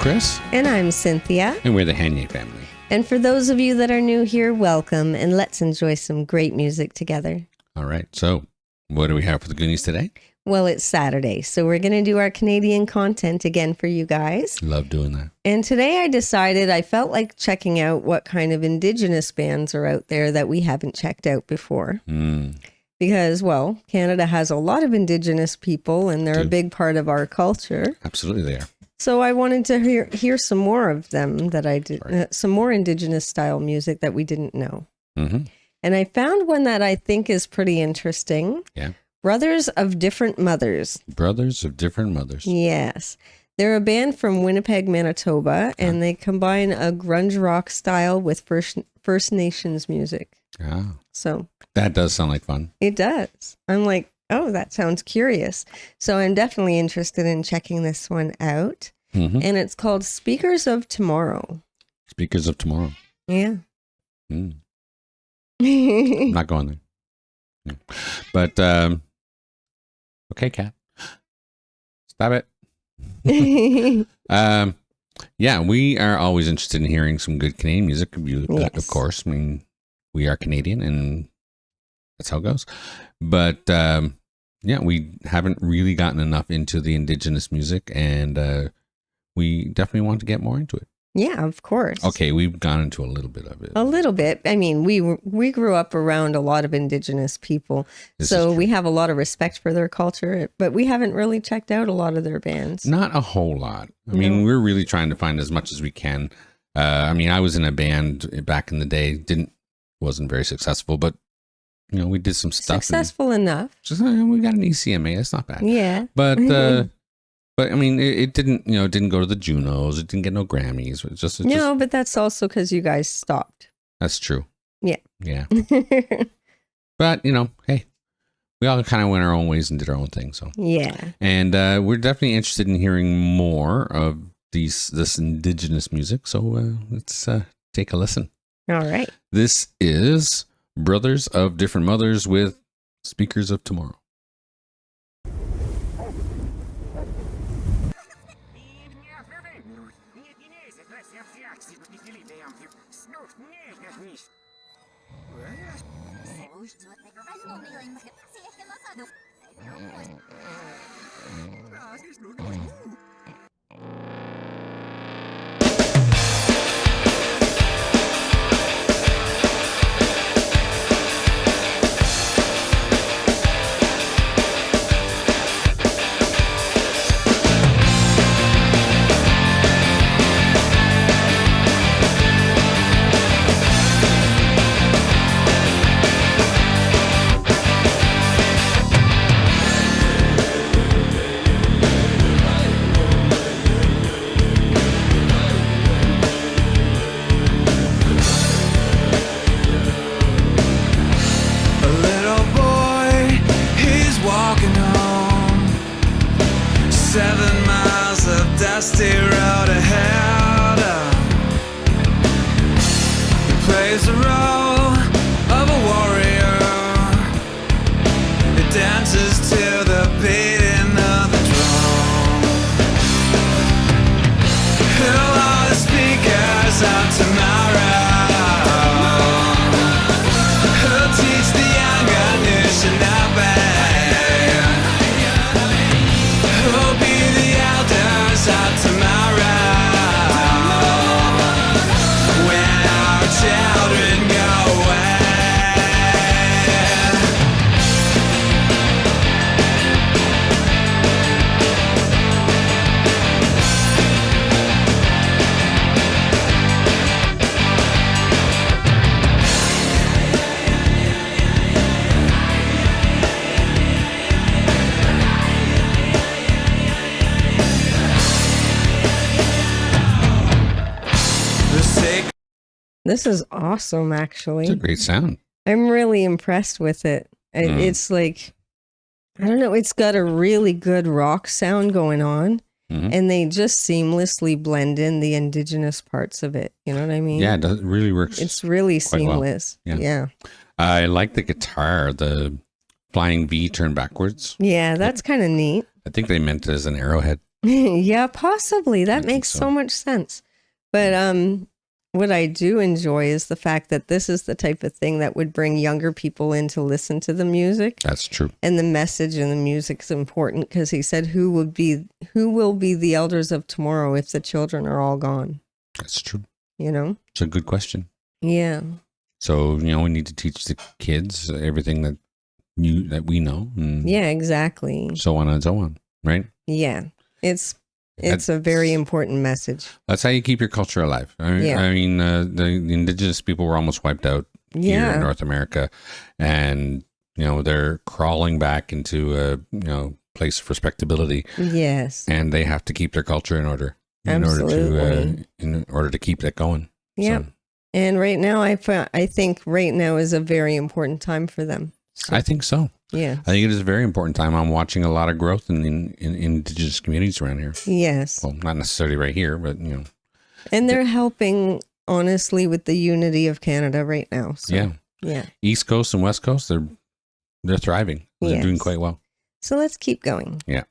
Chris. And I'm Cynthia. And we're the Hanye family. And for those of you that are new here, welcome, and let's enjoy some great music together. All right, so what do we have for the goodies today? Well, it's Saturday, so we're going to do our Canadian content again for you guys. Love doing that. And today I decided I felt like checking out what kind of indigenous bands are out there that we haven't checked out before. Because, well, Canada has a lot of indigenous people, and they're a big part of our culture. Absolutely they are. So I wanted to hear some more of them that I did, some more indigenous style music that we didn't know. Mm-hmm. And I found one that I think is pretty interesting. Yeah. Brothers of Different Muthers. Brothers of Different Muthers. Yes. They're a band from Winnipeg, Manitoba, and they combine a grunge rock style with First Nations music. Ah. So That does sound like fun. it does. I'm like, oh, that sounds curious. So I'm definitely interested in checking this one out. Mm-hmm. And it's called Speakers of Tomorrow. Speakers of Tomorrow. Yeah. I'm not going there. Yeah. But, okay, Kat. Stop it. Yeah, we are always interested in hearing some good Canadian music, Yes. of course. I mean, we are Canadian, and that's how it goes. But, yeah, we haven't really gotten enough into the indigenous music, and we definitely want to get more into it. Yeah, of course. Okay, we've gone into a little bit of it. A little bit. I mean, we grew up around a lot of indigenous people, so we have a lot of respect for their culture, but we haven't really checked out a lot of their bands. Not a whole lot. I mean, we're really trying to find as much as we can. I mean, I was in a band back in the day. Wasn't very successful, but you know, we did some stuff. Successful enough. We got an ECMA. That's not bad. Yeah. But I mean, it didn't go to the Junos. It didn't get no Grammys. No, but that's also because you guys stopped. That's true. Yeah. Yeah. But, you know, hey, we all kind of went our own ways and did our own thing. So yeah. And we're definitely interested in hearing more of this indigenous music. So let's take a listen. All right. This is Brothers of Different Muthers with Speakers of Tomorrow. This is awesome, actually. It's a great sound. I'm really impressed with it. It's like, I don't know, it's got a really good rock sound going on. And they just seamlessly blend in the indigenous parts of it. You know what I mean? Yeah, it really works. It's really seamless. Well. Yeah. I like the guitar, the flying V turned backwards. Yeah, that's kind of neat. I think they meant it as an arrowhead. Yeah, possibly. That think makes so. so much sense. But what I do enjoy is the fact that this is the type of thing that would bring younger people in to listen to the music. That's true. And the message in the music is important because he said, who will be the elders of tomorrow if the children are all gone? That's true. You know? It's a good question. Yeah. So, we need to teach the kids everything that we know. And Yeah, exactly. so on and so on. Right? Yeah. It's a very important message. That's how you keep your culture alive. I mean, the indigenous people were almost wiped out here in North America, and they're crawling back into a place of respectability. Yes, and they have to keep their culture in order, Absolutely. in order to keep that going. Yeah, So, and right now, I think right now is a very important time for them. So, I think so. Yeah, I think it is a very important time. I'm watching a lot of growth in indigenous communities around here. Yes. Well, not necessarily right here, but And they're helping, honestly, with the unity of Canada right now. So, yeah. Yeah. East Coast and West Coast, they're thriving. They're doing quite well. So let's keep going. Yeah.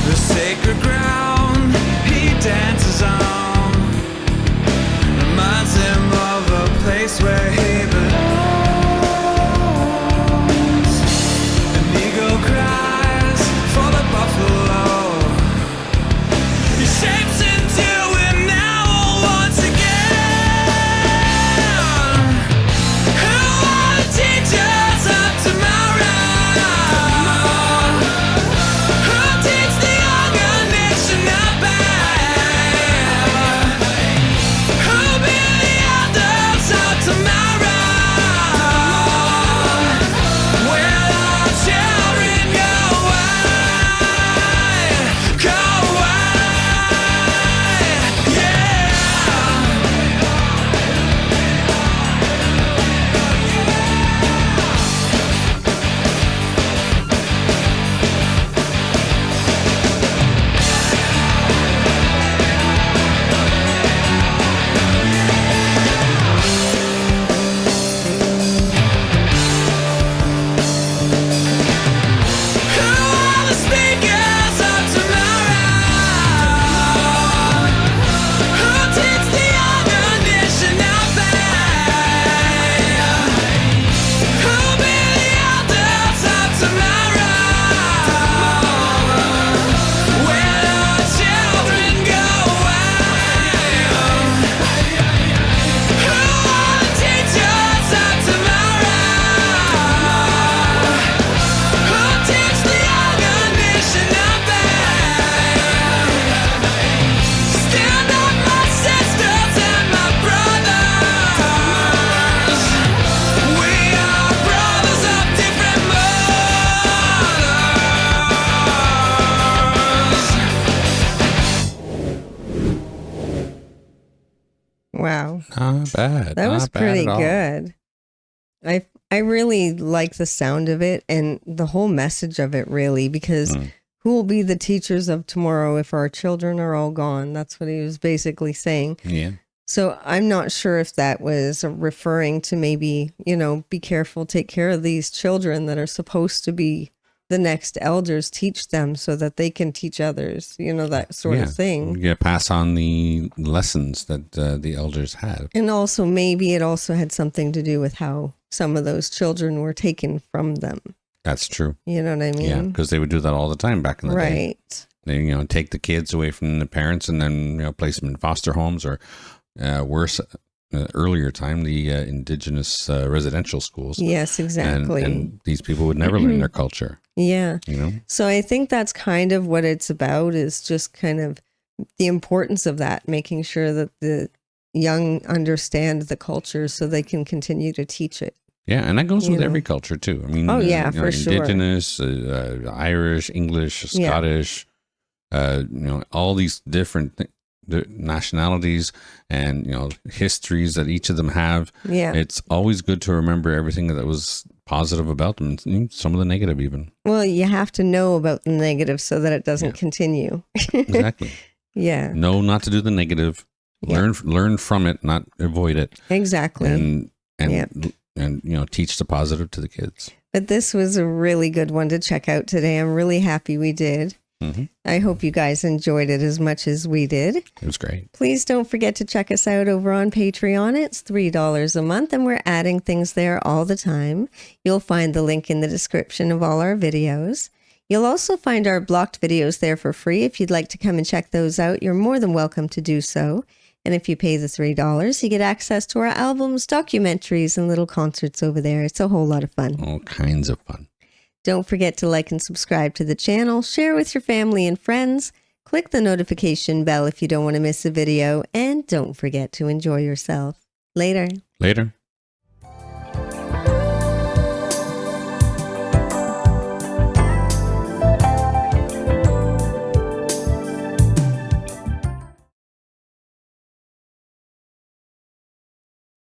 The sacred ground he dances on reminds him of a place where he belongs. An eagle cries for the buffalo. He shapes into an owl once again. Who are the teachers of tomorrow? Who teach the younger nation about? Who be the elders of tomorrow? Will our children go wide? Go wide, yeah. Who are the speakers of tomorrow? Who teach the younger nation about? Who be the elders of tomorrow? Where our children go wild? Who are the teachers of tomorrow? Who teach the younger nation about? Stand up, my sisters and my brothers. We are brothers of different mothers. Wow. Not bad. That was Not bad pretty at all. good. I really like the sound of it and the whole message of it, really, because who will be the teachers of tomorrow if our children are all gone? That's what he was basically saying. Yeah. So I'm not sure if that was referring to maybe, be careful, take care of these children that are supposed to be the next elders, teach them so that they can teach others, that sort of thing. Yeah, pass on the lessons that the elders had. And also maybe it also had something to do with how some of those children were taken from them. That's true. You know what I mean? Yeah, because they would do that all the time back in the day. Right. They, take the kids away from the parents and then, place them in foster homes or worse, earlier time, the indigenous residential schools. Yes, exactly. And these people would never learn their culture. Yeah. So I think that's kind of what it's about, is just kind of the importance of that, making sure that the young understand the culture so they can continue to teach it. Yeah, and that goes with every culture too. I mean, for sure. Indigenous, Irish, English, Scottish, all these different nationalities and histories that each of them have. Yeah, it's always good to remember everything that was positive about them, and some of the negative even. Well, you have to know about the negative so that it doesn't continue. Exactly. Yeah. Know not to do the negative. Learn from it, not avoid it. Exactly. And teach the positive to the kids. But this was a really good one to check out today. I'm really happy we did. Mm-hmm. I hope you guys enjoyed it as much as we did. It was great. Please don't forget to check us out over on Patreon. It's $3 a month, and we're adding things there all the time. You'll find the link in the description of all our videos. You'll also find our blocked videos there for free. If you'd like to come and check those out, you're more than welcome to do so. And if you pay the $3, you get access to our albums, documentaries, and little concerts over there. It's a whole lot of fun. All kinds of fun. Don't forget to like and subscribe to the channel, share with your family and friends, click the notification bell if you don't want to miss a video, and don't forget to enjoy yourself. Later. Later.